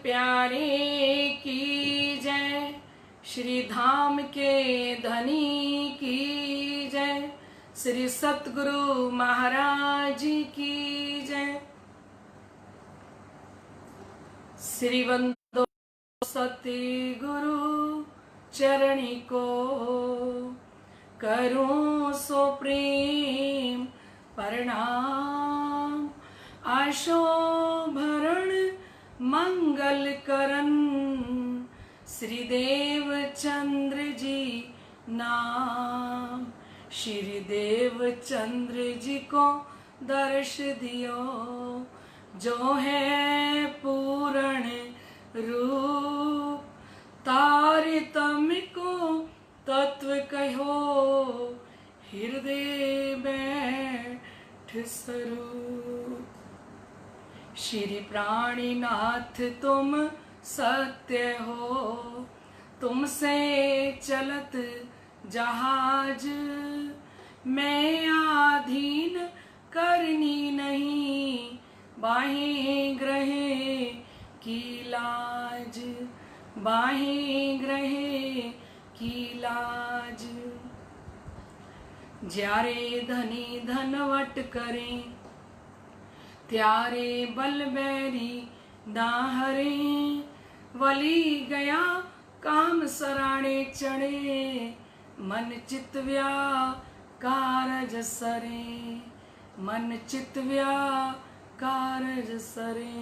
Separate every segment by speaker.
Speaker 1: प्यारे की जय, श्री धाम के धनी की जय, श्री सतगुरु महाराज की जय। श्री वंदो सतगुरु चरणी को, करूं सो प्रेम प्रणाम। आशो भरण मंगल करन, श्री देव चंद्र जी नाम। श्री देव चंद्र जी को दर्श दियो, जो है पूर्ण रूप। तारतम्य को तत्व कहो, हृदय बैठ स्वरूप। श्री प्राणीनाथ तुम सत्य हो, तुमसे चलत जहाज। मैं आधीन करनी नहीं, बाहें ग्रहे की लाज। बाहें ग्रहे की लाज। ज्यारे धनी धनवट करें, त्यारे बल बैरी दाहरे। वली गया काम सराणे चढ़े, मन चित व्याकारज सरे। मन चित व्याकारज सरे।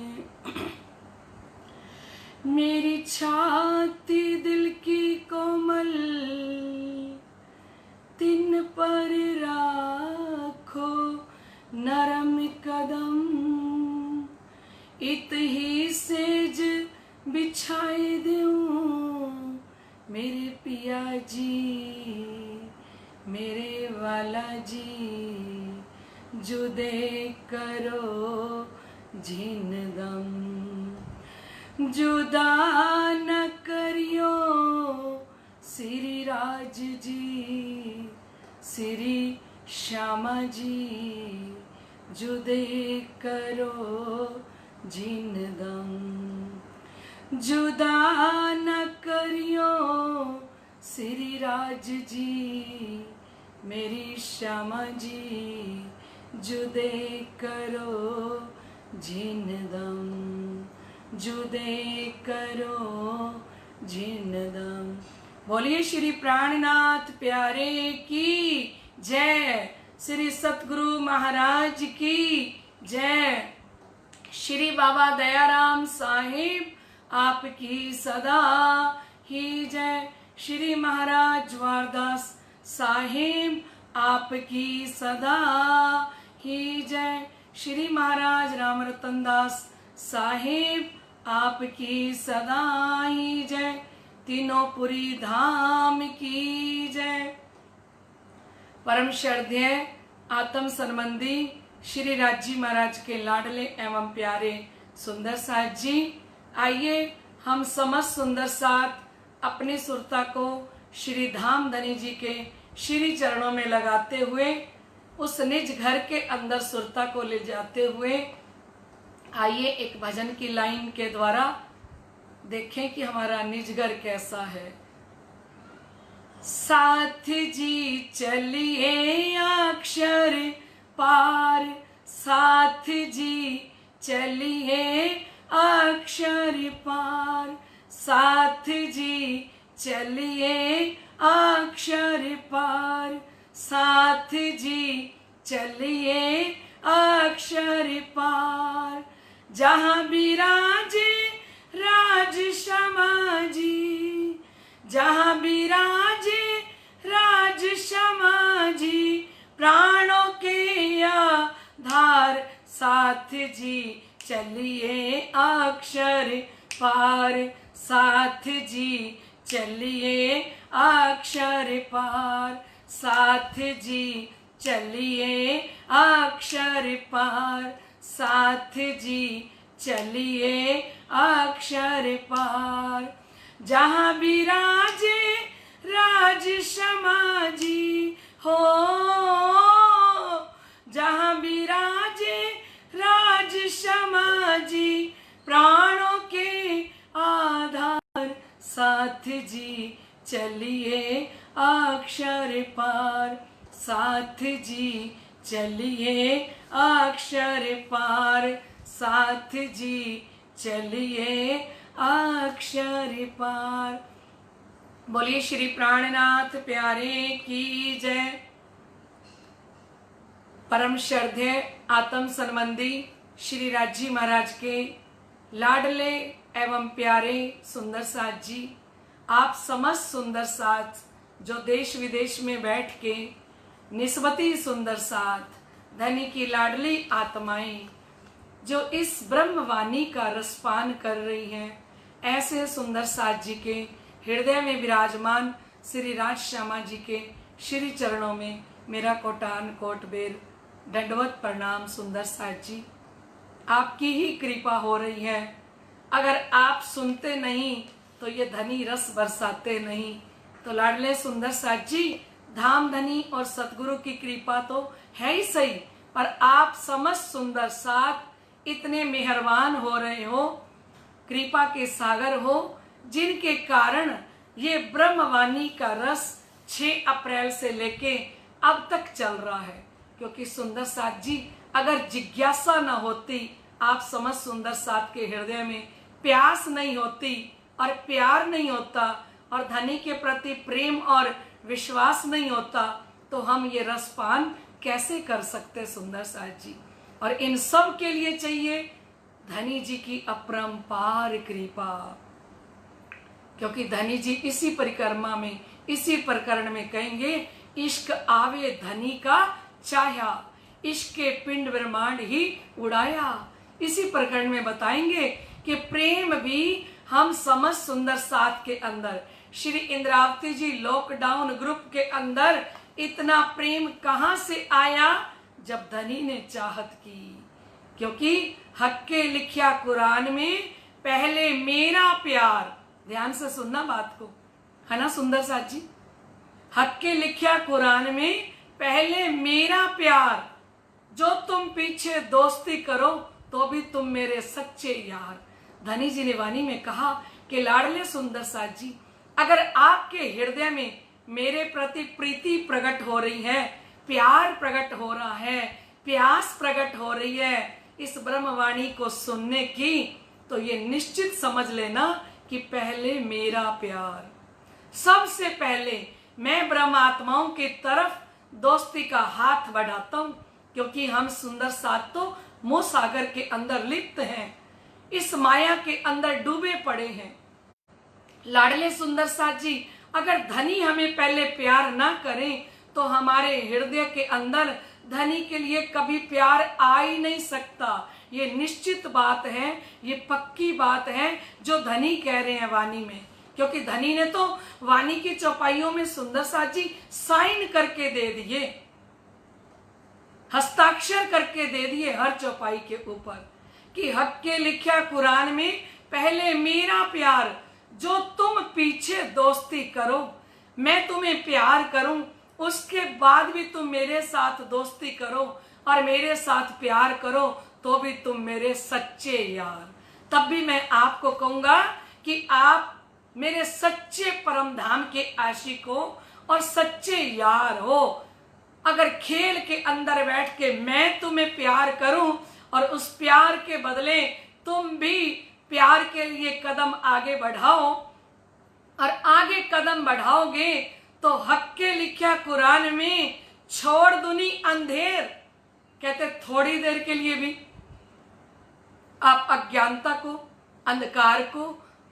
Speaker 1: मेरी छाती दिल की कोमल, तिन पर राखो नरम कदम। इत ही सेज बिछाए दूं, मेरे पिया जी, मेरे वाला जी। जुदे करो झिन दम, जुदा न करियो श्री राज जी, श्री श्यामा जी। जुदे करो झिन दम, जुदा न करियो श्री राज जी, मेरी श्यामा जी। जुदे करो झिन दम, जुदे करो झिन दम। बोलिए श्री प्राणनाथ प्यारे की जय, श्री सतगुरु महाराज की जय। श्री बाबा दयाराम साहिब आपकी सदा ही जय। श्री महाराज जवारदास साहिब आपकी सदा ही जय। श्री महाराज राम रतन दास साहिब आपकी सदा ही जय। तीनों पुरी धाम की जय। परम श्रद्धेय आत्म संबंधी श्री राजी महाराज के लाडले एवं प्यारे सुंदर साथ जी, आइए हम समस्त सुंदर साथ अपनी सुरता को श्री धाम धनी जी के श्री चरणों में लगाते हुए, उस निज घर के अंदर सुरता को ले जाते हुए, आइए एक भजन की लाइन के द्वारा देखें कि हमारा निज घर कैसा है। साथ जी चलिए अक्षर पार, साथ जी चलिए अक्षर पार। साथ जी चलिए अक्षर पार, साथ जी चलिए अक्षर पार। जहाँ विराजे राज श्यामा जी, जहाँ विराजे राज श्यामा जी, प्राणों के आधार। साथ जी चलिए अक्षर पार, साथ जी चलिए अक्षर पार। साथ जी चलिए अक्षर पार, साथ जी चलिए अक्षर पार। जहाँ विराजे राज श्यामा जी हो, जहाँ विराजे राज श्यामा जी, प्राणों के साथ जी चलिए अक्षर पार, साथ जी चलिए अक्षर पार, साथ जी चलिए अक्षर पार। बोलिए श्री प्राणनाथ प्यारे की जय। परम श्रद्धेय आत्म संबंधी श्री राजी महाराज के लाडले एवं प्यारे सुंदर साथ जी, आप समस्त सुंदर साथ जो देश विदेश में बैठ के निस्बती सुंदर साथ धनी की लाडली आत्माएं जो इस ब्रह्मवाणी का रसपान कर रही हैं, ऐसे सुंदर साथ जी के हृदय में विराजमान श्री राज श्यामा जी के श्री चरणों में मेरा कोटान कोट बेर दंडवत प्रणाम। सुंदर साथ जी, आपकी ही कृपा हो रही है। अगर आप सुनते नहीं तो ये धनी रस बरसाते नहीं। तो लाडले सुंदर साथ जी, धाम धनी और सतगुरु की कृपा तो है ही सही, पर आप समस्त सुंदर साथ इतने मेहरबान हो रहे हो, कृपा के सागर हो, जिनके कारण ये ब्रह्मवाणी का रस 6 अप्रैल से लेके अब तक चल रहा है। क्योंकि सुंदर साथ जी, अगर जिज्ञासा न होती, आप समस्त सुंदर साथ के हृदय में प्यास नहीं होती और प्यार नहीं होता और धनी के प्रति प्रेम और विश्वास नहीं होता, तो हम ये रसपान कैसे कर सकते सुंदर साथ जी। और इन सब के लिए चाहिए धनी जी की अपरंपार कृपा। क्योंकि धनी जी इसी परिक्रमा में, इसी प्रकरण में कहेंगे, इश्क आवे धनी का चाह्या, इश्क के पिंड ब्रह्मांड ही उड़ाया। इसी प्रकरण में बताएंगे कि प्रेम भी हम समस्त सुंदर साथ के अंदर, श्री इंद्रावती जी लॉकडाउन ग्रुप के अंदर इतना प्रेम कहां से आया, जब धनी ने चाहत की। क्योंकि हक के लिखिया कुरान में पहले मेरा प्यार, ध्यान से सुनना बात को, है ना सुंदर साथ जी। हक के लिखिया कुरान में पहले मेरा प्यार, जो तुम पीछे दोस्ती करो तो भी तुम मेरे सच्चे यार। धनी जी ने वाणी में कहा कि लाडले सुंदर साथ जी, अगर आपके हृदय में मेरे प्रति प्रीति प्रकट हो रही है, प्यार प्रकट हो रहा है, प्यास प्रकट हो रही है इस ब्रह्मवाणी को सुनने की, तो ये निश्चित समझ लेना कि पहले मेरा प्यार, सबसे पहले मैं ब्रह्म आत्माओं की तरफ दोस्ती का हाथ बढ़ाता हूं। क्योंकि हम सुंदर साथ तो मोह सागर के अंदर लिप्त हैं, इस माया के अंदर डूबे पड़े हैं। लाडले सुंदर साथ जी, अगर धनी हमें पहले प्यार ना करें तो हमारे हृदय के अंदर धनी के लिए कभी प्यार आ ही नहीं सकता। ये निश्चित बात है, ये पक्की बात है जो धनी कह रहे हैं वाणी में। क्योंकि धनी ने तो वाणी की चौपाइयों में सुंदर साथ जी साइन करके दे दिए, हस्ताक्षर करके दे दिए हर चौपाई के ऊपर कि हक के लिखा कुरान में पहले मेरा प्यार, जो तुम पीछे दोस्ती करो, मैं तुम्हें प्यार करूं, उसके बाद भी तुम मेरे साथ दोस्ती करो और मेरे साथ प्यार करो, तो भी तुम मेरे सच्चे यार। तब भी मैं आपको कहूंगा कि आप मेरे सच्चे परम धाम के आशिक हो और सच्चे यार हो। अगर खेल के अंदर बैठ के मैं तुम्हें प्यार करूं और उस प्यार के बदले तुम भी प्यार के लिए कदम आगे बढ़ाओ और आगे कदम बढ़ाओगे तो हक के लिखा कुरान में छोड़ दुनी अंधेर, कहते थोड़ी देर के लिए भी आप अज्ञानता को, अंधकार को,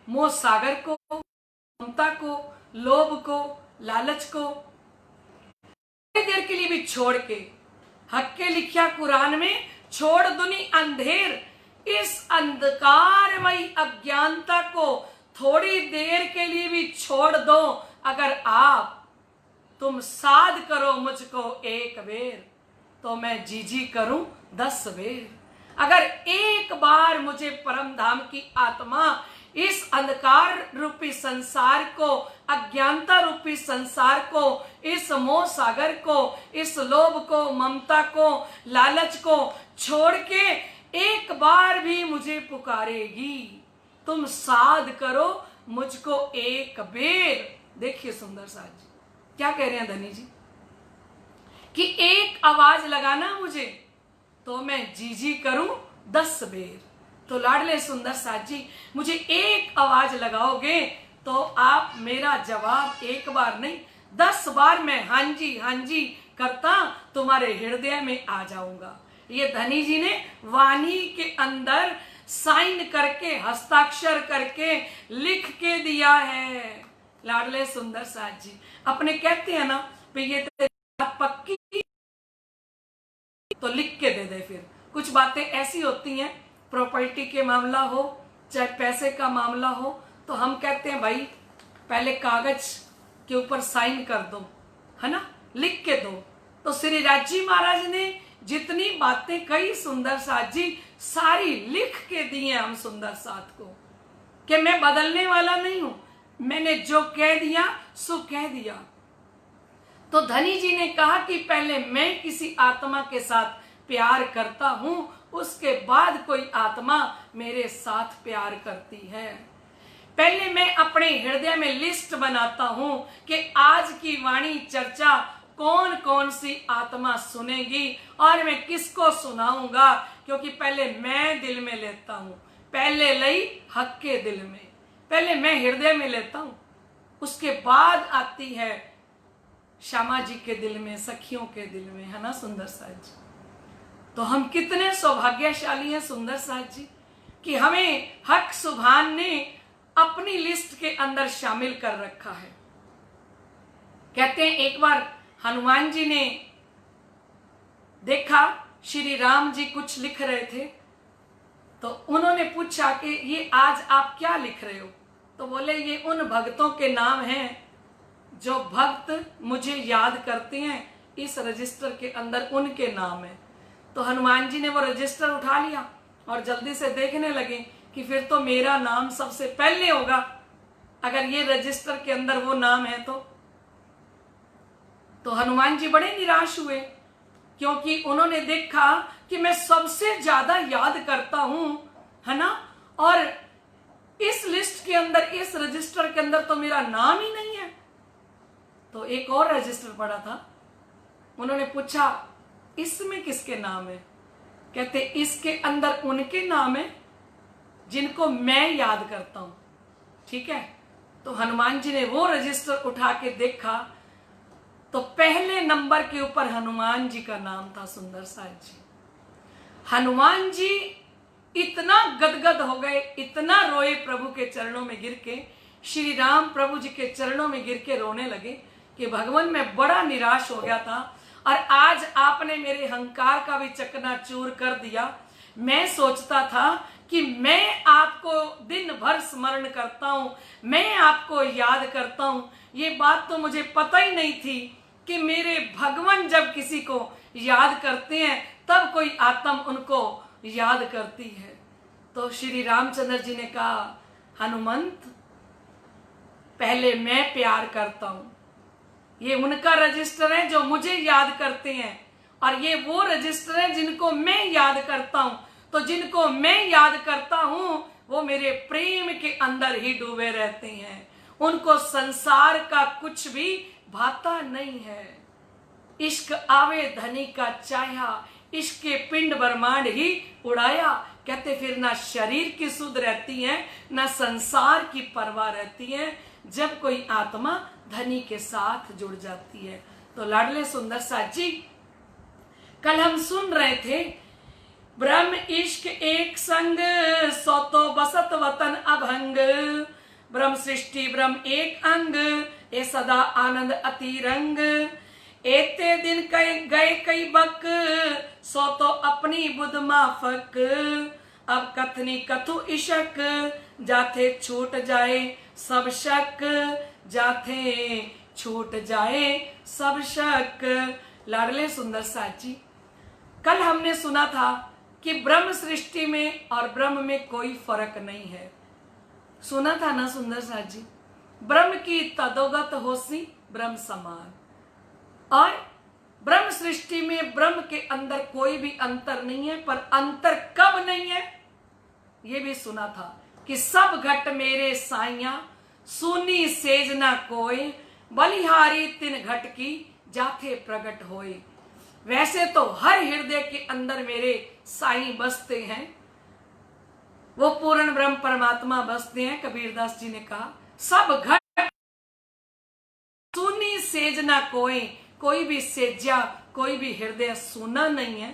Speaker 1: मोह सागर को, ममता को, लोभ को, लालच को थोड़ी देर के लिए भी छोड़ के हक के लिखा कुरान में छोड़ दुनी अंधेर, इस अंधकारमयी अज्ञानता को थोड़ी देर के लिए भी छोड़ दो। अगर आप तुम साध करो मुझको एक बेर, तो मैं जी करूं 10 बेर। अगर एक बार मुझे परम धाम की आत्मा इस अंधकार रूपी संसार को, अज्ञानता रूपी संसार को, इस मोह सागर को, इस लोभ को, ममता को, लालच को छोड़ के एक बार भी मुझे पुकारेगी, तुम साध करो मुझको एक बेर। देखिए सुंदर साज जी क्या कह रहे हैं धनी जी कि एक आवाज लगाना मुझे तो मैं जी जी करूं 10 बेर। तो लाडले सुंदर साज जी मुझे एक आवाज लगाओगे तो आप मेरा जवाब एक बार नहीं 10 बार मैं हाँ जी करता तुम्हारे हृदय में आ जाऊंगा। ये धनी जी ने वाणी के अंदर साइन करके हस्ताक्षर करके लिख के दिया है। लाडले सुंदर साज जी अपने कहते हैं ना भी ये बात पक्की तो लिख के दे दे। फिर कुछ बातें ऐसी होती हैं, प्रॉपर्टी के मामला हो चाहे पैसे का मामला हो, तो हम कहते हैं भाई पहले कागज के ऊपर साइन कर दो, है ना, लिख के दो। तो श्री राजी महाराज ने जितनी बातें कही सुंदर साथ जी सारी लिख के दी हैं हम सुंदर साथ को, कि मैं बदलने वाला नहीं हूं, मैंने जो कह दिया सो कह दिया। तो धनी जी ने कहा कि पहले मैं किसी आत्मा के साथ प्यार करता हूं, उसके बाद कोई आत्मा मेरे साथ प्यार करती है। पहले मैं अपने हृदय में लिस्ट बनाता हूं कि आज की वाणी चर्चा कौन कौन सी आत्मा सुनेगी और मैं किसको सुनाऊंगा, क्योंकि पहले मैं दिल में लेता हूं। पहले लई हक के दिल में, पहले मैं हृदय में लेता हूं, उसके बाद आती है श्यामा जी के दिल में, सखियों के दिल में, है ना सुंदर साथ जी। तो हम कितने सौभाग्यशाली हैं सुंदर साथ जी कि हमें हक सुभान ने अपनी लिस्ट के अंदर शामिल कर रखा है। कहते हैं एक बार हनुमान जी ने देखा श्री राम जी कुछ लिख रहे थे, तो उन्होंने पूछा कि ये आज आप क्या लिख रहे हो? तो बोले ये उन भक्तों के नाम हैं जो भक्त मुझे याद करते हैं, इस रजिस्टर के अंदर उनके नाम है। तो हनुमान जी ने वो रजिस्टर उठा लिया और जल्दी से देखने लगे कि फिर तो मेरा नाम सबसे पहले होगा, अगर ये रजिस्टर के अंदर वो नाम है तो हनुमान जी बड़े निराश हुए, क्योंकि उन्होंने देखा कि मैं सबसे ज्यादा याद करता हूं, है ना, और इस लिस्ट के अंदर, इस रजिस्टर के अंदर तो मेरा नाम ही नहीं है। तो एक और रजिस्टर पड़ा था, उन्होंने पूछा इसमें किसके नाम है? कहते इसके अंदर उनके नाम है जिनको मैं याद करता हूं। ठीक है, तो हनुमान जी ने वो रजिस्टर उठा के देखा तो पहले नंबर के ऊपर हनुमान जी का नाम था सुंदर साथ जी। हनुमान जी इतना गदगद हो गए, इतना रोए प्रभु के चरणों में गिर के, श्री राम प्रभु जी के चरणों में गिर के रोने लगे कि भगवान मैं बड़ा निराश हो गया था और आज आपने मेरे अहंकार का भी चकनाचूर कर दिया। मैं सोचता था कि मैं आपको दिन भर स्मरण करता हूं, मैं आपको याद करता हूं, ये बात तो मुझे पता ही नहीं थी कि मेरे भगवान जब किसी को याद करते हैं तब कोई आत्मा उनको याद करती है। तो श्री रामचंद्र जी ने कहा हनुमंत पहले मैं प्यार करता हूं, ये उनका रजिस्टर है जो मुझे याद करते हैं, और ये वो रजिस्टर है जिनको मैं याद करता हूं। तो जिनको मैं याद करता हूं वो मेरे प्रेम के अंदर ही डूबे रहते हैं, उनको संसार का कुछ भी भाता नहीं है। इश्क आवे धनी का चाया, इश्क के पिंड ब्रह्मांड ही उड़ाया। कहते फिर ना शरीर की सुध रहती है ना संसार की परवाह रहती है जब कोई आत्मा धनी के साथ जुड़ जाती है। तो लाडले सुंदर साथ जी कल हम सुन रहे थे ब्रह्म इश्क एक संग सो तो बसत वतन अभंग, ब्रह्म सृष्टि ब्रह्म एक अंग ए सदा आनंद अति रंग, एते दिन गए कई बक सो तो अपनी बुध माफक, अब कथनी कथु इशक जाथे छूट जाए सब शक, जाथे छूट जाए सब शक। लाडले सुंदर साथ जी कल हमने सुना था कि ब्रह्म सृष्टि में और ब्रह्म में कोई फर्क नहीं है, सुना था ना सुंदर साथ जी। ब्रह्म की तदोगत होसी ब्रह्म समान, और ब्रह्म सृष्टि में ब्रह्म के अंदर कोई भी अंतर नहीं है, पर अंतर कब नहीं है ये भी सुना था कि सब घट मेरे साइया सुनी सेज ना कोई, बलिहारी तिन घट की जाथे प्रगट होए। वैसे तो हर हृदय के अंदर मेरे साईं बसते हैं, वो पूर्ण ब्रह्म परमात्मा बसते हैं। कबीरदास जी ने कहा सब घट सुनी सेज ना कोई, कोई भी सेजा, कोई भी हृदय सुना नहीं है।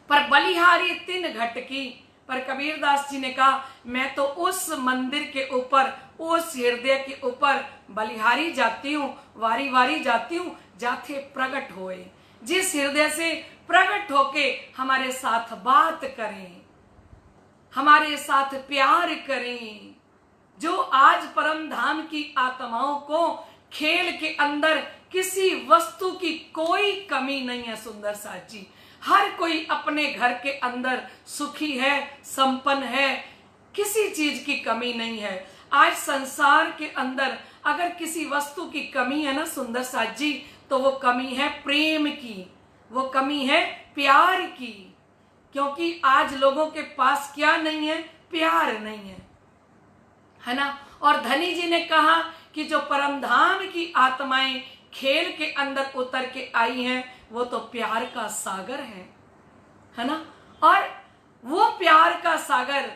Speaker 1: पर बलिहारी तिन घट की, पर कबीरदास जी ने कहा मैं तो उस मंदिर के ऊपर, उस हृदय के ऊपर बलिहारी जाती हूँ, वारी वारी जाती हूँ, जाथे प्रकट होए। जिस हृदय से प्रकट होके हमारे साथ बात करें, हमारे साथ प्यार करें, जो आज परम धाम की आत्माओं को खेल के अंदर किसी वस्तु की कोई कमी नहीं है। सुंदर साथ जी, हर कोई अपने घर के अंदर सुखी है, संपन्न है, किसी चीज की कमी नहीं है। आज संसार के अंदर अगर किसी वस्तु की कमी है ना सुंदर साथ जी, तो वो कमी है प्रेम की, वो कमी है प्यार की। क्योंकि आज लोगों के पास क्या नहीं है? प्यार नहीं है ना। और धनी जी ने कहा कि जो परम धाम की आत्माएं खेल के अंदर उतर के आई हैं, वो तो प्यार का सागर है ना। और वो प्यार का सागर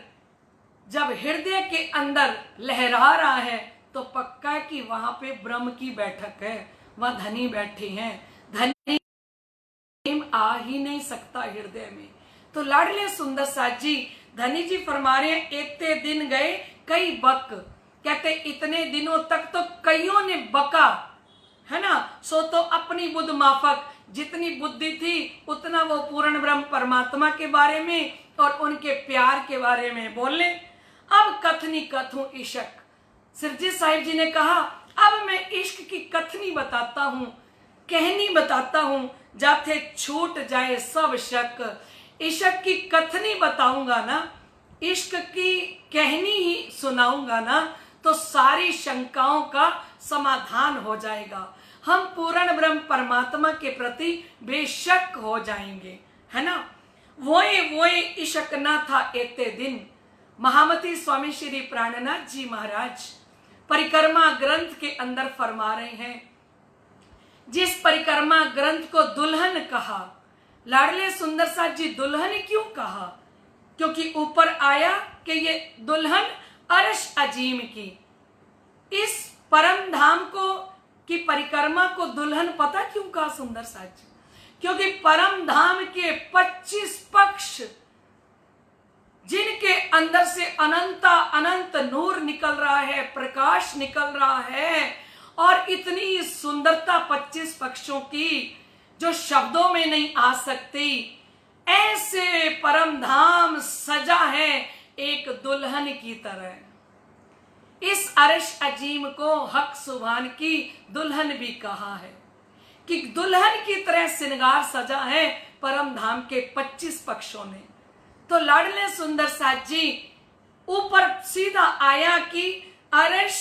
Speaker 1: जब हृदय के अंदर लहरा रहा है, तो पक्का कि वहां पे ब्रह्म की बैठक है, वह धनी बैठे हैं। धनी आ ही नहीं सकता हृदय में। तो लाडले सुंदर साथ जी, धनी जी फरमा रहे हैं इतने दिन गए कई बक, कहते इतने दिनों तक तो कईयों ने बका, है ना। सो तो अपनी बुद्ध माफक, जितनी बुद्धि थी उतना वो पूर्ण ब्रह्म परमात्मा के बारे में और उनके प्यार के बारे में बोले। अब कथनी कथूं इश्क, सिरजी साहिब जी ने कहा अब मैं इश्क की कथनी बताता हूं, कहनी बताता हूं, जाते छूट जाए सब शक। इश्क की कथनी बताऊंगा ना, इश्क की कहनी ही सुनाऊंगा ना, तो सारी शंकाओं का समाधान हो जाएगा। हम पूर्ण ब्रह्म परमात्मा के प्रति बेशक हो जाएंगे, है ना। वोए इश्क ना था एते दिन। महामती स्वामी श्री प्राणनाथ जी महाराज परिक्रमा ग्रंथ के अंदर फरमा रहे हैं, जिस परिक्रमा ग्रंथ को दुल्हन कहा, लाडले सुंदर साथ जी दुल्हन क्यों कहा? क्योंकि ऊपर आया कि ये दुल्हन अर्श अजीम की, इस परम धाम को की परिक्रमा को दुल्हन पता क्यों कहा सुंदर साथ जी? क्योंकि परम धाम के 25 पक्ष, जिनके अंदर से अनंत नूर निकल रहा है, प्रकाश निकल रहा है, और इतनी सुंदरता 25 पक्षों की जो शब्दों में नहीं आ सकती, ऐसे परम धाम सजा है एक दुल्हन की तरह। इस अर्श अजीम को हक सुभान की दुल्हन भी कहा है कि दुल्हन की तरह श्रृंगार सजा है परम धाम के 25 पक्षों ने। तो लाडले सुंदर साथ जी ऊपर सीधा आया कि अर्श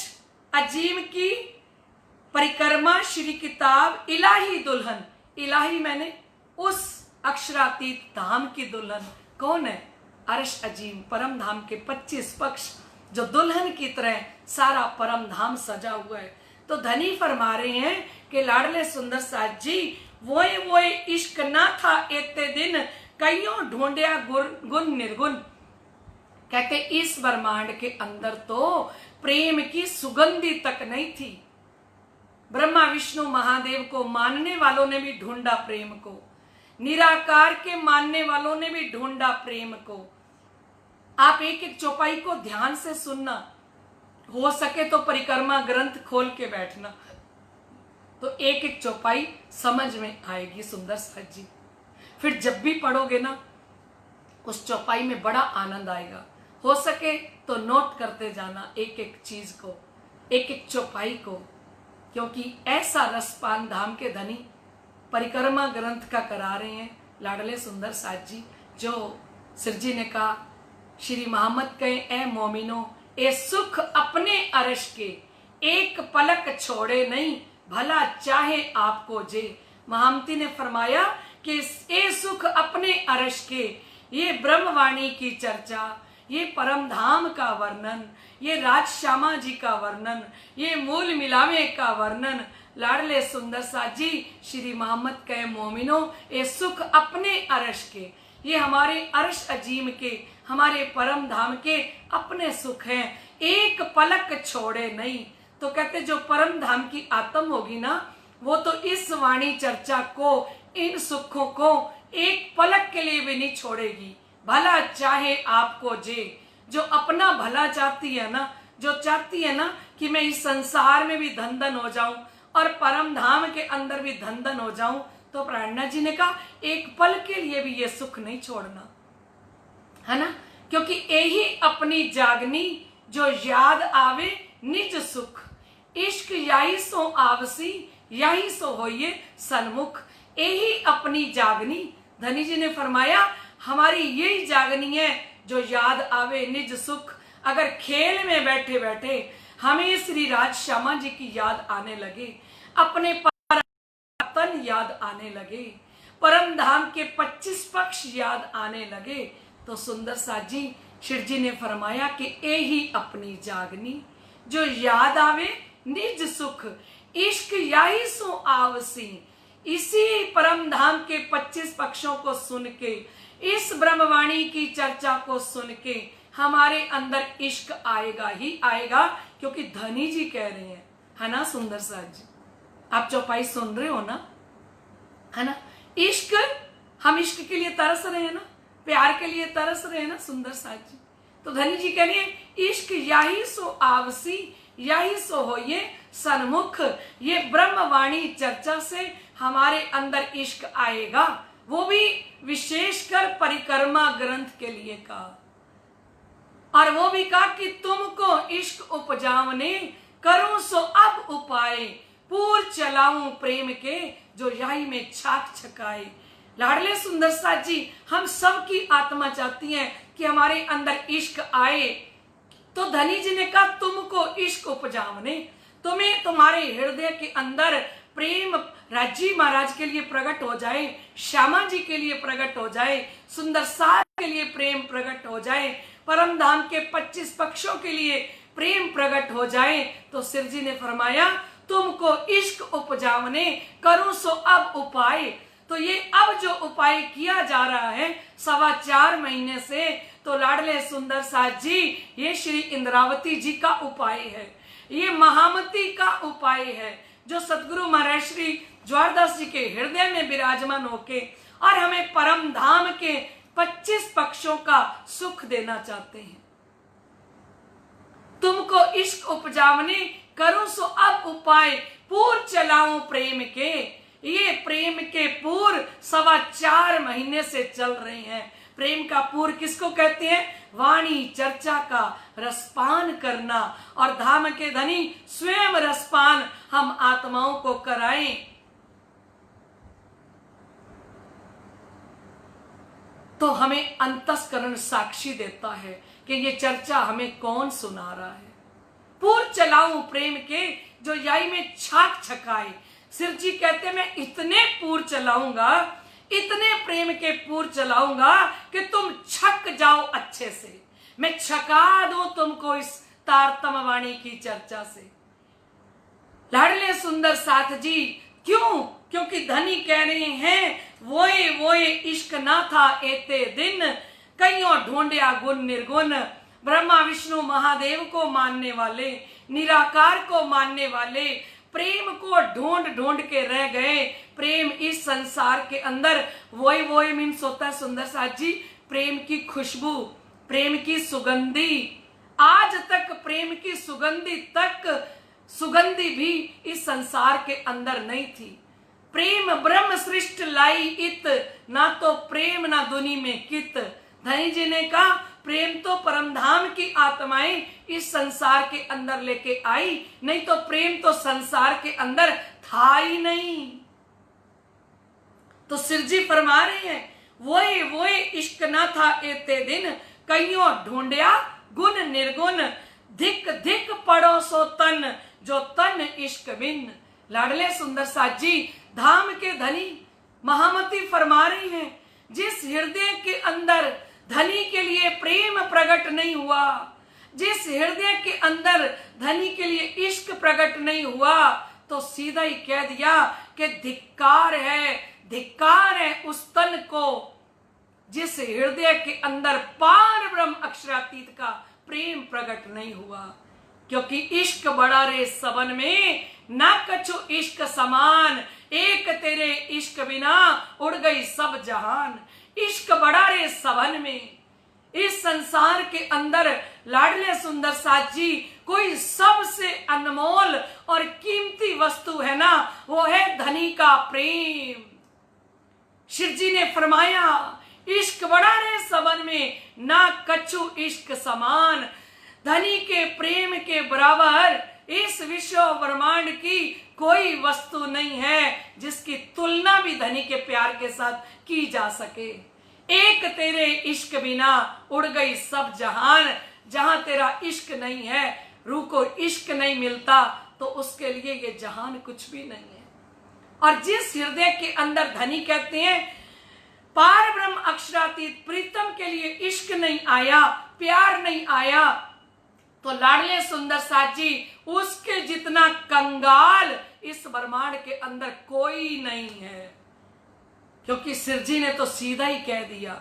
Speaker 1: अजीम की परिक्रमा श्री किताब इलाही दुल्हन, इलाही मैंने उस अक्षरातीत धाम की दुल्हन कौन है? अर्श अजीम, परम धाम के 25 पक्ष जो दुल्हन की तरह सारा परम धाम सजा हुआ है। तो धनी फरमा रहे हैं कि लाडले सुंदर साथ जी वोए इश्क ना था एते दिन, कईयों ढूंढिया गुण निर्गुण। कहते इस ब्रह्मांड के अंदर तो प्रेम की सुगंधी तक नहीं थी। ब्रह्मा विष्णु महादेव को मानने वालों ने भी ढूंढा प्रेम को, निराकार के मानने वालों ने भी ढूंढा प्रेम को। आप एक एक चौपाई को ध्यान से सुनना, हो सके तो परिक्रमा ग्रंथ खोल के बैठना, तो एक एक चौपाई समझ में आएगी सुंदर साथ जी। फिर जब भी पढ़ोगे ना, उस चौपाई में बड़ा आनंद आएगा। हो सके तो नोट करते जाना एक एक चीज को, एक एक चौपाई को, क्योंकि ऐसा रसपान धाम के धनी परिक्रमा ग्रंथ का करा रहे हैं लाडले सुंदर साथ जी। जो सिरजी ने कहा, श्री मोहम्मद कहे ए मोमिनो, ए सुख अपने अर्श के, एक पलक छोड़े नहीं, भला चाहे आपको जे। महामती ने फरमाया कि ए सुख अपने अर्श के, ये ब्रह्मवाणी की चर्चा, ये परम धाम का वर्णन, ये राज श्यामा जी का वर्णन, ये मूल मिलावे का वर्णन, लाडले सुंदर साथ जी श्री मोहम्मद के मोमिनो, ये सुख अपने अरश के, ये हमारे अरश अजीम के, हमारे परम धाम के अपने सुख हैं, एक पलक छोड़े नहीं। तो कहते जो परम धाम की आत्म होगी ना, वो तो इस वाणी चर्चा को, इन सुखों को एक पलक के लिए भी नहीं छोड़ेगी। भला चाहे आपको जो अपना भला चाहती है ना, जो चाहती है ना कि मैं इस संसार में भी धन धन हो जाऊं और परम धाम के अंदर भी धन धन हो जाऊं, तो प्राणनाथ जी ने कहा एक पल के लिए भी ये सुख नहीं छोड़ना, है ना। क्योंकि यही अपनी जागनी जो याद आवे निज सुख, इश्क यही सो आवसी यही सो होइए सन्मुख। यही अपनी जागनी, धनी जी ने फरमाया हमारी यही जागनी है जो याद आवे निज सुख। अगर खेल में बैठे बैठे हमें श्री राज श्यामा जी की याद आने लगे, अपने तन याद आने लगे, परम धाम के 25 पक्ष याद आने लगे, तो सुंदर साथ जी शिव जी ने फरमाया कि यही अपनी जागनी जो याद आवे निज सुख, इश्क यही सो आवसी। इसी परम धाम के 25 पक्षों को सुन के, इस ब्रह्मवाणी की चर्चा को सुन के हमारे अंदर इश्क आएगा ही आएगा, क्योंकि धनी जी कह रहे हैं, है ना सुंदर साथ जी, आप चौपाई सुन रहे हो ना, है ना। इश्क, हम इश्क के लिए तरस रहे हैं ना, प्यार के लिए तरस रहे हैं ना सुंदर साथ जी। तो धनी जी कह रहे हैं इश्क यही सो आवसी यही सो हो ये सन्मुख। ये ब्रह्मवाणी चर्चा से हमारे अंदर इश्क आएगा, वो भी विशेषकर परिक्रमा ग्रंथ के लिए कहा, और वो भी कहा कि तुमको इश्क उपजावने करूं सो अब उपाय, पूर चलाऊं प्रेम के जो यही में छाक छकाए। लाडले सुंदर साथ जी, हम सब की आत्मा चाहती है कि हमारे अंदर इश्क आए, तो धनी जी ने कहा तुमको इश्क उपजावने, तुम्हें तुम्हारे हृदय के अंदर प्रेम राजी महाराज के लिए प्रकट हो जाए, श्यामा जी के लिए प्रकट हो जाए, सुंदर साथ के लिए प्रेम प्रकट हो जाए, परम धाम के 25 पक्षों के लिए प्रेम प्रकट हो जाए। तो सिर जी ने फरमाया तुमको इश्क उपजावने करूं सो अब उपाय। तो ये अब जो उपाय किया जा रहा है 4.25 महीने से, तो लाडले सुंदर साथ जी ये श्री इंद्रावती जी का उपाय है, ये महामती का उपाय है, जो सतगुरु महाराज श्री ज्वारदास जी के हृदय में विराजमान होके और हमें परम धाम के 25 पक्षों का सुख देना चाहते हैं। तुमको इश्क उपजावने करूं सो अब उपाय, पूर चलाऊं प्रेम के। ये प्रेम के पूर 4.25 महीने से चल रहे हैं। प्रेम का पूर किसको कहते हैं? वाणी चर्चा का रसपान करना, और धाम के धनी स्वयं रसपान हम आत्माओं को कराएं। तो हमें अंतस्करण साक्षी देता है कि ये चर्चा हमें कौन सुना रहा है। पूर चलाऊं प्रेम के जो याई में छाक छकाए। सिर जी कहते मैं इतने पूर चलाऊंगा, इतने प्रेम के पूर चलाऊंगा कि तुम छक जाओ अच्छे से, मैं छका दूं तुमको इस तारतम वाणी की चर्चा से। लाडले सुंदर साथ जी क्यों? क्योंकि धनी कह रहे हैं वोए इश्क ना था एते दिन, कईयों ढूंढिया गुण निर्गुण। ब्रह्मा विष्णु महादेव को मानने वाले, निराकार को मानने वाले प्रेम को ढूंढ ढूंढ के रह गए। प्रेम इस संसार के अंदर वोए मीन्स होता है सुंदर साथ जी प्रेम की खुशबू, प्रेम की सुगंधी। आज तक प्रेम की सुगंधी भी इस संसार के अंदर नहीं थी। प्रेम ब्रह्म सृष्ट लाई इत, ना तो प्रेम ना दुनी में कित। धनी जी ने कहा प्रेम तो परमधाम की आत्माएं इस संसार के अंदर लेके आई, नहीं तो प्रेम तो संसार के अंदर था ही नहीं। तो सिर जी फरमा रहे हैं वोए इश्क ना था एते दिन, कईयों ढूंढिया गुण निर्गुण। धिक धिक पड़ो सो तन, जो तन इश्क बिन। लाडले सुंदर साथ जी धाम के धनी महामती फरमा रही हैं जिस हृदय के अंदर धनी के लिए प्रेम प्रकट नहीं हुआ, जिस हृदय के अंदर धनी के लिए इश्क प्रकट नहीं हुआ, तो सीधा ही कह दिया कि धिक्कार है उस तन को जिस हृदय के अंदर पार ब्रह्म अक्षरातीत का प्रेम प्रकट नहीं हुआ। क्योंकि इश्क बड़ा रे सबन में, ना कछु इश्क समान, एक तेरे इश्क बिना उड़ गई सब जहान। इश्क बड़ा रे सबन में, इस संसार के अंदर लाडले सुंदर साथ जी कोई सबसे अनमोल और कीमती वस्तु है ना, वो है धनी का प्रेम। शिव जी ने फरमाया इश्क बड़ा रे सबन में, ना कछु इश्क समान। धनी के प्रेम के बराबर इस विश्व ब्रह्मांड की कोई वस्तु नहीं है जिसकी तुलना भी धनी के प्यार के साथ की जा सके। एक तेरे इश्क बिना उड़ गई सब जहान। जहां तेरा इश्क नहीं है, रूह को इश्क नहीं मिलता, तो उसके लिए ये जहान कुछ भी नहीं है। और जिस हृदय के अंदर धनी कहते हैं पार ब्रह्म अक्षरातीत प्रीतम के लिए इश्क नहीं आया, प्यार नहीं आया, तो लाडले सुंदर साथ जी उसके जितना कंगाल इस ब्रह्मांड के अंदर कोई नहीं है। क्योंकि सिर जी ने तो सीधा ही कह दिया,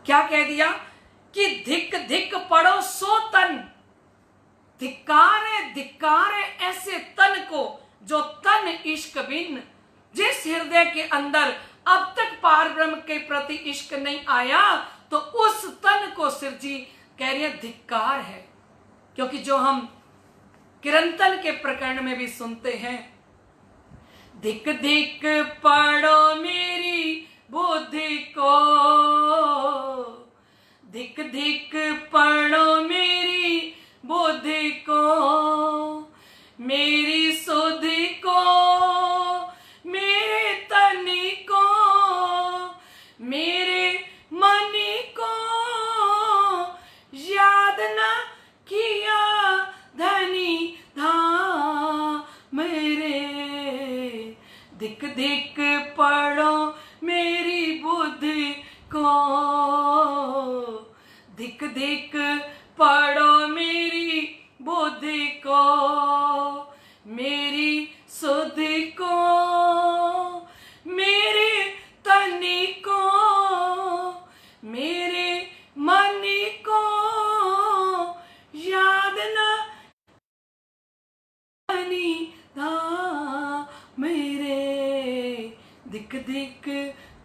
Speaker 1: क्या कह दिया कि धिक धिक पड़ो सो तन। धिक्कार है ऐसे तन को जो तन इश्क बिन, जिस हृदय के अंदर अब तक पार ब्रह्म के प्रति इश्क नहीं आया, तो उस तन को सिर जी कह रहे हैं धिक्कार है। क्योंकि जो हम किरंतन के प्रकरण में भी सुनते हैं, धिक धिक पड़ो मेरी बुद्धि को, धिक धिक पड़ो मेरी बुद्धि को, मेरी सुधि को, मेरे तनी को, मेरे मनी को, याद न किया धनी धाम मेरे। धिक धिक पड़ो मेरी बुद्धि को, धिक धिक पड़ो मेरी बुद्धि को, मेरी सुधि को, मेरे तनी को, मेरे मनी को, याद न था मेरे। धिक धिक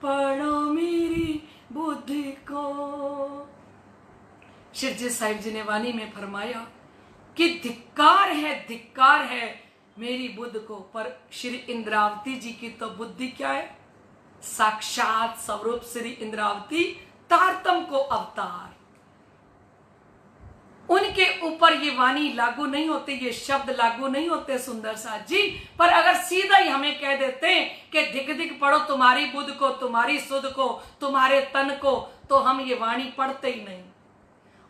Speaker 1: पड़ो मेरी बुद्धि को। शिव जी साहिब जी ने वाणी में फरमाया कि धिक्कार है मेरी बुद्ध को। पर श्री इंद्रावती जी की तो बुद्धि क्या है, साक्षात स्वरूप श्री इंद्रावती तारतम को अवतार। उनके ऊपर ये वाणी लागू नहीं होती, ये शब्द लागू नहीं होते सुंदर साथ जी। पर अगर सीधा ही हमें कह देते कि धिक धिक पढ़ो तुम्हारी बुद्ध को, तुम्हारी सुध को, तुम्हारे तन को, तो हम ये वाणी पढ़ते ही नहीं।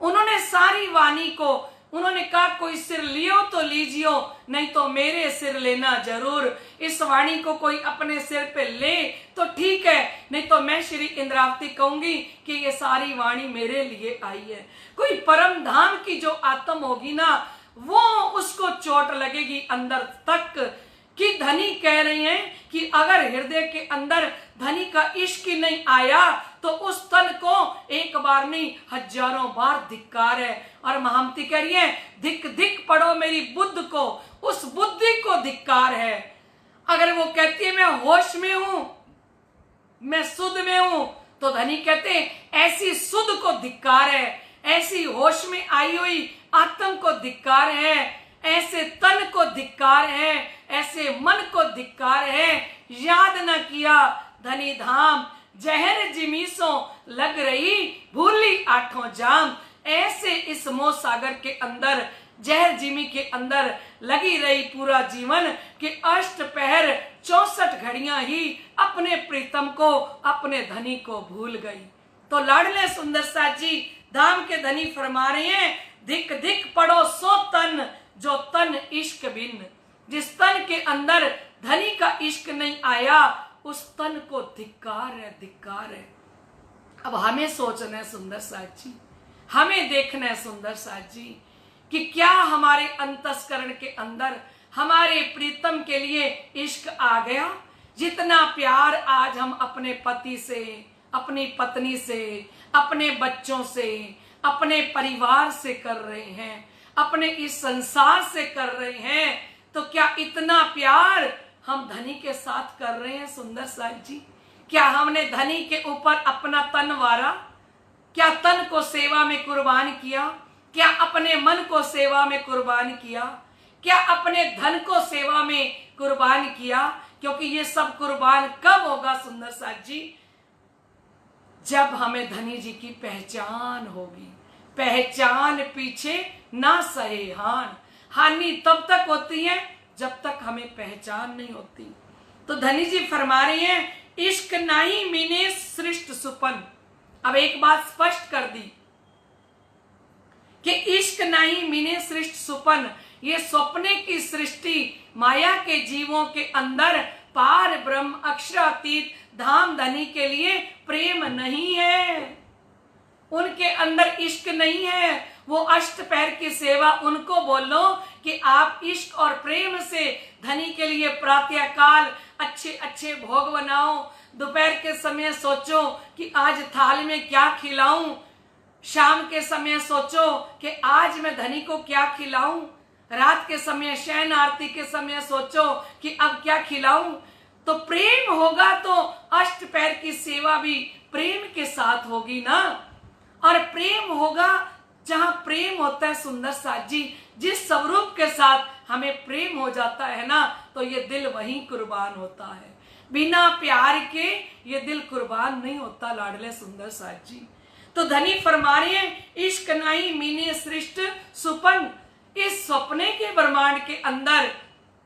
Speaker 1: उन्होंने सारी वाणी को उन्होंने कहा कोई सिर लियो तो लीजियो, नहीं तो मेरे सिर लेना जरूर। इस वाणी को कोई अपने सिर पे ले तो ठीक है, नहीं तो मैं श्री इंद्रावती कहूंगी कि ये सारी वाणी मेरे लिए आई है। कोई परम धाम की जो आत्म होगी ना, वो उसको चोट लगेगी अंदर तक कि धनी कह रही हैं कि अगर हृदय के अंदर धनी का इश्क ही नहीं आया तो उस तन को एक बार नहीं हजारों बार धिक्कार है। और महामती कह रही है धिक धिक पढ़ो मेरी बुद्ध को, उस बुद्धि को धिक्कार है। अगर वो कहती है मैं होश में हूं, मैं सुध में हूं, तो धनी कहते हैं ऐसी सुध को धिक्कार है, ऐसी होश में आई हुई आत्म को धिक्कार है, ऐसे तन को धिक्कार है, ऐसे मन को धिक्कार है। याद न किया धनी धाम, जहर जिमीसों लग रही भूली आठों जाम। ऐसे इस मोह सागर के अंदर, जहर जिमी के अंदर लगी रही पूरा जीवन कि अष्ट पहर 64 घड़ियां ही अपने प्रीतम को, अपने धनी को भूल गई। तो लाडले सुंदर साथ जी धाम के धनी फरमा रहे हैं धिक धिक पड़ो सो तन, जो तन इश्क बिन। जिस तन के अंदर धनी का इश्क नहीं आया, उस तन को धिक्कार है, धिक्कार है। अब हमें सोचना है सुंदर साथ जी, हमें देखना है सुंदर साथ जी कि क्या हमारे अंतस्करण के अंदर हमारे प्रीतम के लिए इश्क आ गया। जितना प्यार आज हम अपने पति से, अपनी पत्नी से, अपने बच्चों से, अपने परिवार से कर रहे हैं, अपने इस संसार से कर रहे हैं, तो क्या इतना प्यार हम धनी के साथ कर रहे हैं सुंदर साथ जी? क्या हमने धनी के ऊपर अपना तन वारा? क्या तन को सेवा में कुर्बान किया? क्या अपने मन को सेवा में कुर्बान किया? क्या अपने धन को सेवा में कुर्बान किया? क्योंकि ये सब कुर्बान कब होगा सुंदर साथ जी? जब हमें धनी जी की पहचान होगी। पहचान पीछे ना सहे हान, हानि तब तक होती है जब तक हमें पहचान नहीं होती। तो धनी जी फरमा रही हैं, इश्क नहीं मीने सृष्ट सुपन। अब एक बात स्पष्ट कर दी कि इश्क नहीं मीने सृष्ट सुपन, ये सपने की सृष्टि माया के जीवों के अंदर पार ब्रह्म अक्षरातीत धाम धनी के लिए प्रेम नहीं है, उनके अंदर इश्क नहीं है। वो अष्ट पैर की सेवा उनको बोलो कि आप इश्क और प्रेम से धनी के लिए प्रातः काल अच्छे अच्छे भोग बनाओ, दोपहर के समय सोचो कि आज थाल में क्या खिलाऊं, शाम के समय सोचो कि आज मैं धनी को क्या खिलाऊं, रात के समय शयन आरती के समय सोचो कि अब क्या खिलाऊं। तो प्रेम होगा तो अष्ट पैर की सेवा भी प्रेम के साथ होगी ना। और प्रेम होगा, जहां प्रेम होता है सुंदर साथ जी, जिस स्वरूप के साथ हमें प्रेम हो जाता है ना, तो ये दिल वहीं कुर्बान होता है। बिना प्यार के ये दिल कुर्बान नहीं होता लाडले सुंदर साथ जी। तो धनी फरमा रहे हैं, इश्क नहीं मीने सृष्ट सुपन। इस सपने के ब्रह्मांड के अंदर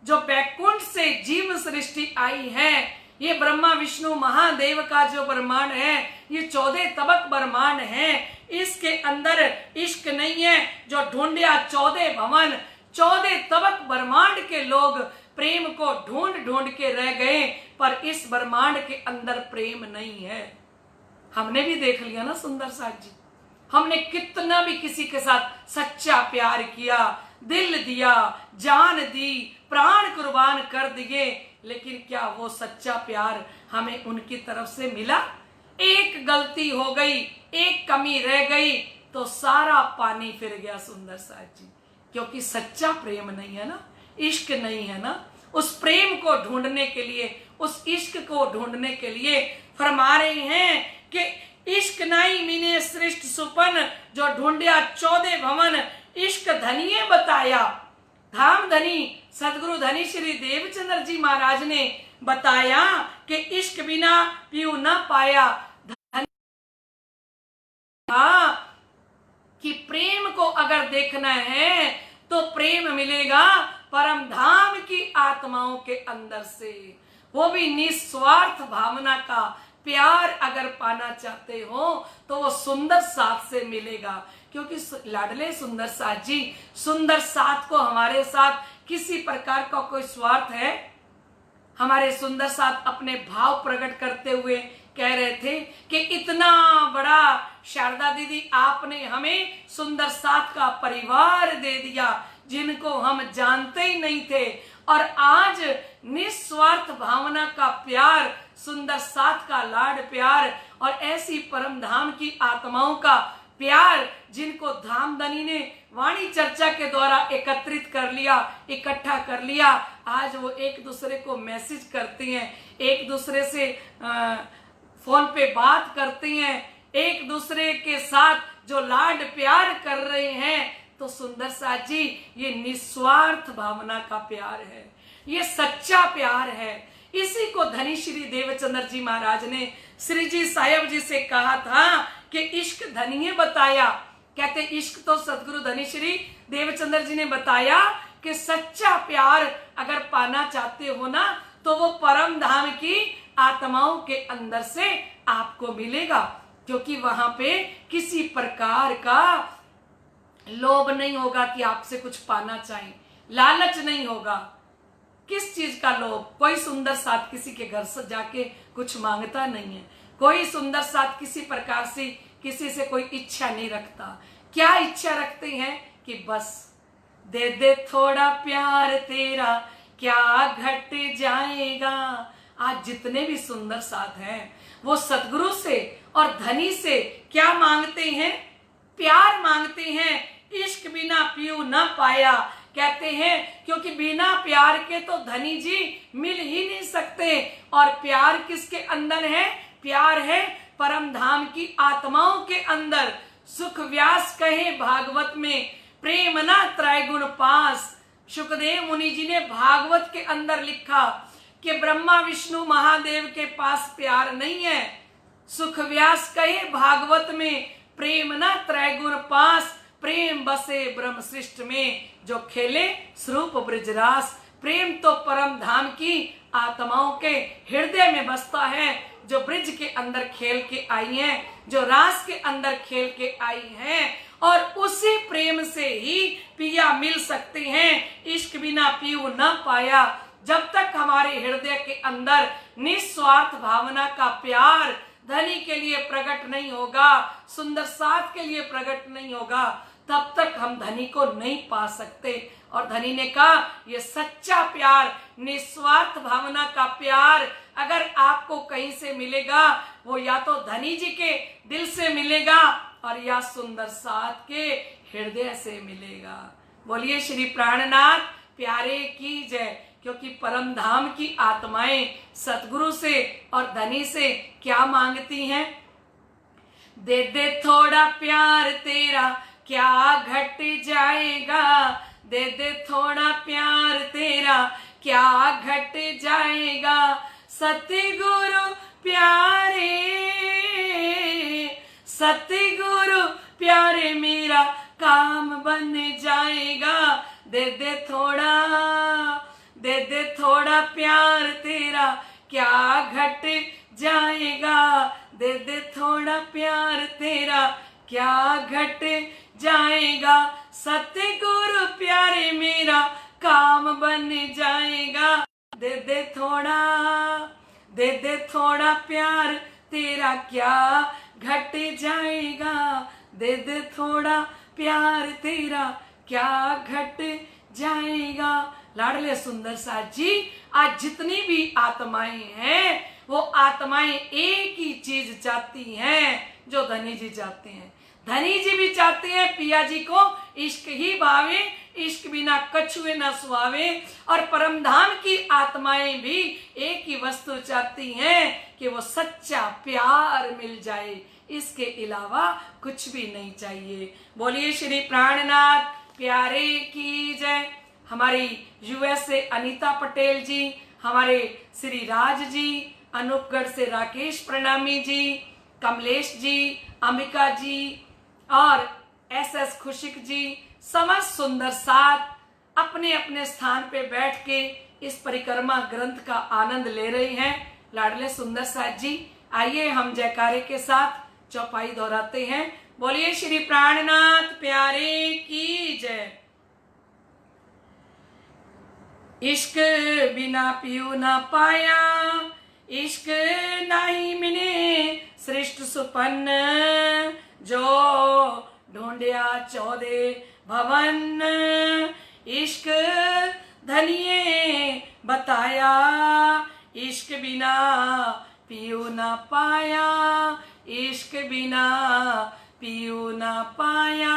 Speaker 1: जो बैकुंठ से जीव सृष्टि आई है, ये ब्रह्मा विष्णु महादेव का जो ब्रह्मांड है, ये 14 तबक ब्रह्मांड है, इसके अंदर इश्क नहीं है। जो ढूंढिया 14 भवन, 14 तबक ब्रह्मांड के लोग प्रेम को ढूंढ ढूंढ के रह गए, पर इस ब्रह्मांड के अंदर प्रेम नहीं है। हमने भी देख लिया ना सुंदर साथ जी, हमने कितना भी किसी के साथ सच्चा प्यार किया, दिल दिया, जान दी, प्राण कुर्बान कर दिए, लेकिन क्या वो सच्चा प्यार हमें उनकी तरफ से मिला? एक गलती हो गई, एक कमी रह गई तो सारा पानी फिर गया सुंदर साथ जी। क्योंकि सच्चा प्रेम नहीं है ना, इश्क नहीं है ना। उस प्रेम को ढूंढने के लिए, उस इश्क को ढूंढने के लिए फरमा रहे हैं कि इश्क नहीं मीने सृष्ट सुपन, जो ढूंढिया 14 भवन, इश्क धनिये बताया। धाम धनी सदगुरु धनी श्री देवचंद्र जी महाराज ने बताया कि इश्क बिना पीऊ न पाया। कि प्रेम को अगर देखना है तो प्रेम मिलेगा परम धाम की आत्माओं के अंदर से, वो भी निस्वार्थ भावना का प्यार अगर पाना चाहते हो तो वो सुंदर साथ से मिलेगा। क्योंकि लाडले सुंदर साथ जी, सुंदर साथ को हमारे साथ किसी प्रकार का कोई स्वार्थ है? हमारे सुंदर साथ अपने भाव प्रकट करते हुए कह रहे थे कि इतना बड़ा शारदा दीदी आपने हमें सुंदर साथ का परिवार दे दिया, जिनको हम जानते ही नहीं थे, और आज निस्वार्थ भावना का प्यार, सुंदर साथ का लाड प्यार और ऐसी परम धाम की आत्माओं का प्यार, जिनको धामधनी ने वाणी चर्चा के द्वारा एकत्रित कर लिया, इकट्ठा कर लिया, आज वो एक दूसरे को मैसेज करती हैं, एक दूसरे से फोन पे बात करती हैं, एक दूसरे के साथ जो लाड प्यार कर रहे हैं। तो सुंदर साथ जी, ये निस्वार्थ भावना का प्यार है, ये सच्चा प्यार है। इसी को धनी श्री देवचंद्र जी महाराज ने श्री जी साहेब जी से कहा था कि इश्क धनिये बताया। कहते इश्क तो सदगुरु धनी श्री देवचंद्र जी ने बताया कि सच्चा प्यार अगर पाना चाहते हो ना, तो वो परम धाम की आत्माओं के अंदर से आपको मिलेगा। क्योंकि वहां पे किसी प्रकार का लोभ नहीं होगा कि आपसे कुछ पाना चाहे, लालच नहीं होगा। किस चीज का लोभ? कोई सुंदर साथ किसी के घर से जाके कुछ मांगता नहीं है, कोई सुंदर साथ किसी प्रकार से किसी से कोई इच्छा नहीं रखता। क्या इच्छा रखते हैं कि बस दे दे थोड़ा प्यार तेरा, क्या घट जाएगा। आज जितने भी सुंदर साथ हैं वो सतगुरु से और धनी से क्या मांगते हैं? प्यार मांगते हैं। इश्क बिना पीऊ न पाया कहते हैं, क्योंकि बिना प्यार के तो धनी जी मिल ही नहीं सकते। और प्यार किसके अंदर है? प्यार है परम धाम की आत्माओं के अंदर। सुख व्यास कहे भागवत में, प्रेम ना त्रैगुण पास। सुखदेव मुनि जी ने भागवत के अंदर लिखा कि ब्रह्मा विष्णु महादेव के पास प्यार नहीं है। सुख व्यास कहे भागवत में, प्रेम ना त्रैगुण पास। प्रेम बसे ब्रह्म सृष्ट में, जो खेले स्वरूप ब्रजरास। प्रेम तो परम धाम की आत्माओं के हृदय में बसता है, जो ब्रिज के अंदर खेल के आई हैं, जो रास के अंदर खेल के आई हैं। और उसी प्रेम से ही पिया मिल सकते हैं। इश्क बिना पीऊ न पाया। जब तक हमारे हृदय के अंदर निस्वार्थ भावना का प्यार धनी के लिए प्रकट नहीं होगा, सुंदर साथ के लिए प्रकट नहीं होगा, तब तक हम धनी को नहीं पा सकते। और धनी ने कहा ये सच्चा प्यार, निस्वार्थ भावना का प्यार अगर आपको कहीं से मिलेगा, वो या तो धनी जी के दिल से मिलेगा और या सुंदर साथ के हृदय से मिलेगा। बोलिए श्री प्राणनाथ प्यारे की जय। क्योंकि परम धाम की आत्माएं सतगुरु से और धनी से क्या मांगती हैं? दे दे थोड़ा प्यार तेरा, क्या घट जाएगा। दे दे थोड़ा प्यार तेरा, क्या घट जाएगा। सतगुरु प्यारे, सतगुरु प्यारे मेरा काम बन जाएगा। दे दे थोड़ा, दे दे थोड़ा प्यार तेरा, क्या घट जाएगा। दे दे थोड़ा प्यार तेरा, क्या घट जाएगा। सतगुरु प्यारे मेरा काम बन जाएगा। दे दे थोड़ा, दे दे थोड़ा प्यार तेरा, क्या घट जाएगा। दे दे थोड़ा प्यार तेरा, क्या घट जाएगा। लाडले सुंदर साथ जी, आज जितनी भी आत्माएं हैं वो आत्माएं एक ही चीज चाहती हैं जो धनी जी चाहते हैं। धनी जी भी चाहते हैं पिया जी को इश्क ही भावे, इश्क बिना कछुए न सुहावे। और परम धाम की आत्माएं भी एक ही वस्तु चाहती हैं कि वो सच्चा प्यार मिल जाए, इसके अलावा कुछ भी नहीं चाहिए। बोलिए श्री प्राणनाथ प्यारे की जय। हमारी यूएस से अनीता पटेल जी, हमारे श्री राज जी, अनूपगढ़ से राकेश प्रणामी जी, कमलेश जी, अंबिका जी और एसएस खुशिक जी, समस्त सुंदर साथ अपने अपने स्थान पे बैठ के इस परिक्रमा ग्रंथ का आनंद ले रहे हैं। लाडले सुंदर साथ जी, आइए हम जयकारे के साथ चौपाई दोहराते हैं। बोलिए श्री प्राणनाथ प्यारे की जय। इश्क बिना पीऊ न पाया, इश्क नहीं मिले श्रेष्ठ सुपन्न। जो ढूंढिया 14 भवन, इश्क धनिये बताया। इश्क बिना पीऊ न पाया, इश्क बिना पीऊ न पाया।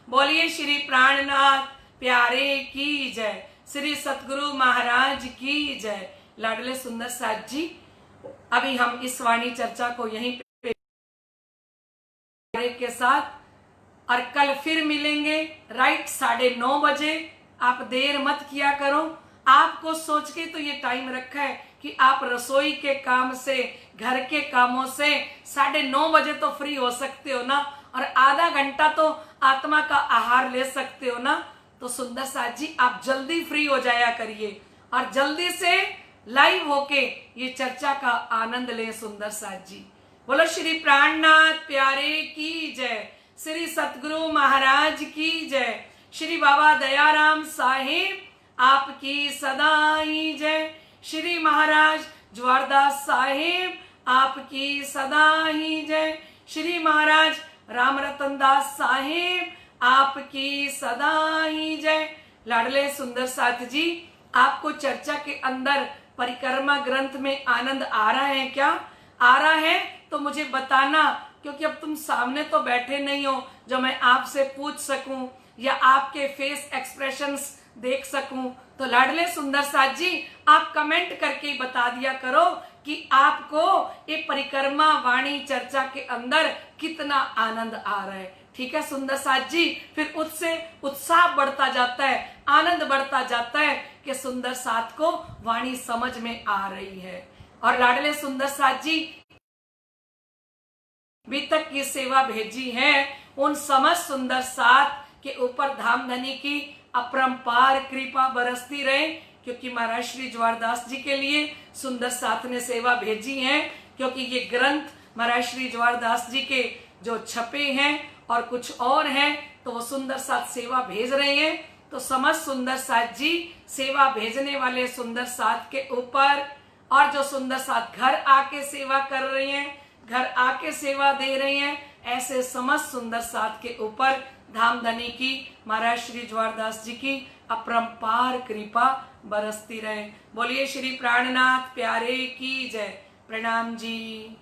Speaker 1: बोलिए श्री प्राणनाथ प्यारे की जय। श्री सतगुरु महाराज की जय। लाडले सुंदर साथ जी, अभी हम इस वाणी चर्चा को यहीं पे के साथ और कल फिर मिलेंगे राइट 9:30 बजे। आप देर मत किया करो। आपको सोच के तो ये टाइम रखा है कि आप रसोई के काम से, घर के कामों से 9:30 बजे तो फ्री हो सकते हो ना, और आधा घंटा तो आत्मा का आहार ले सकते हो ना। तो सुंदर साथ जी आप जल्दी फ्री हो जाया करिए और जल्दी से लाइव होके ये चर्चा का आनंद लें। सुंदर साथ जी बोलो श्री प्राणनाथ प्यारे की जय। श्री सतगुरु महाराज की जय। श्री बाबा दयाराम साहिब आपकी सदा ही जय। श्री महाराज ज्वारदास साहेब आपकी सदा ही जय। श्री महाराज राम रतन दास साहेब आपकी सदा ही जय। लाडले सुंदर साथ जी, आपको चर्चा के अंदर परिक्रमा ग्रंथ में आनंद आ रहा है क्या? आ रहा है तो मुझे बताना, क्योंकि अब तुम सामने तो बैठे नहीं हो जो मैं आपसे पूछ सकूं या आपके फेस एक्सप्रेशंस देख सकूं। तो लाडले सुंदर साथ जी, आप कमेंट करके बता दिया करो कि आपको ये परिक्रमा वाणी चर्चा के अंदर कितना आनंद आ रहा है। ठीक है सुंदर साथ जी, फिर उससे उत्साह बढ़ता जाता है, आनंद बढ़ता जाता है कि सुंदर साथ को वाणी समझ में आ रही है। और लाडले सुंदर साथ जी अभी तक की सेवा भेजी है, उन समस्त सुंदर साथ के ऊपर धाम धनी की अपरंपार कृपा बरसती रहे, क्योंकि महाराज श्री ज्वारदास जी के लिए सुंदर साथ ने सेवा भेजी है। क्योंकि ये ग्रंथ महाराज श्री ज्वारदास जी के जो छपे हैं और कुछ और हैं, तो वो सुंदर साथ सेवा भेज रहे हैं। तो समस्त सुंदर साथ जी सेवा भेजने वाले सुंदर साथ के ऊपर, और जो सुंदर साथ घर आके सेवा कर रहे हैं, घर आके सेवा दे रहे हैं, ऐसे समस्त सुंदर साथ के ऊपर धाम धनी की महाराज श्री ज्वारदास जी की अपरंपार कृपा बरसती रहे। बोलिए श्री प्राणनाथ प्यारे की जय। प्रणाम जी।